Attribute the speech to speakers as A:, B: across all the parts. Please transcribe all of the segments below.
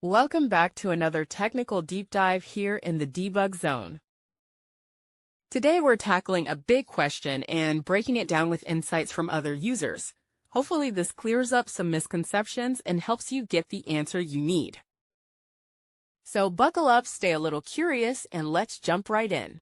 A: Welcome back to another technical deep dive here in the debug zone. Today we're tackling a big question and breaking it down with insights from other users. Hopefully this clears up some misconceptions and helps you get the answer you need. So buckle up, stay a little curious, and let's jump right in.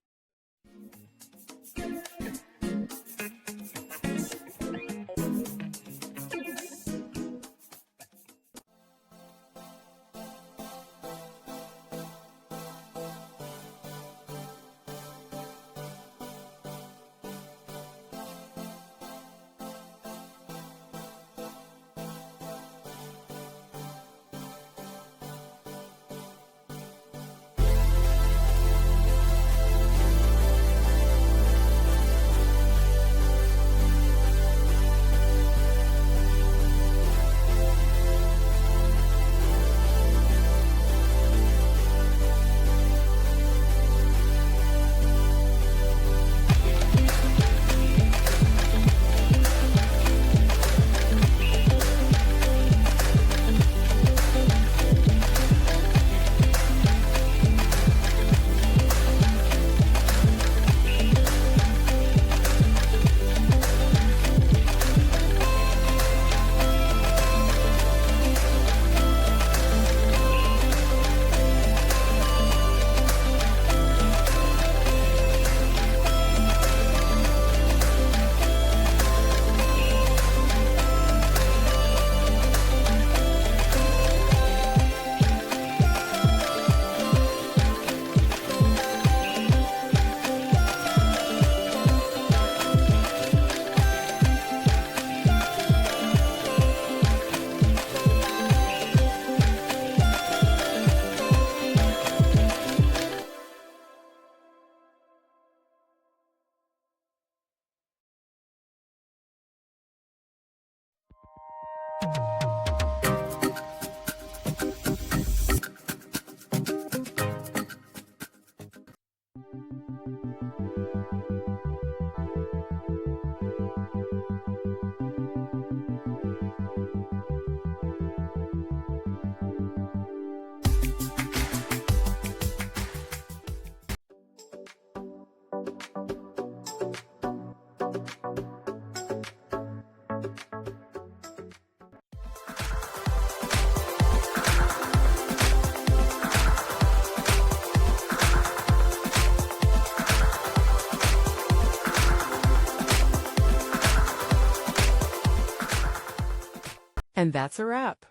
A: And that's a wrap.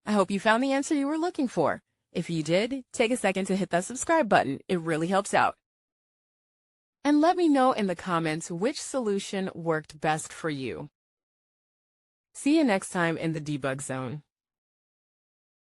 A: I hope you found the answer you were looking for. If you did, take a second to hit that subscribe button. It really helps out. And let me know in the comments which solution worked best for you. See you next time in the debug zone.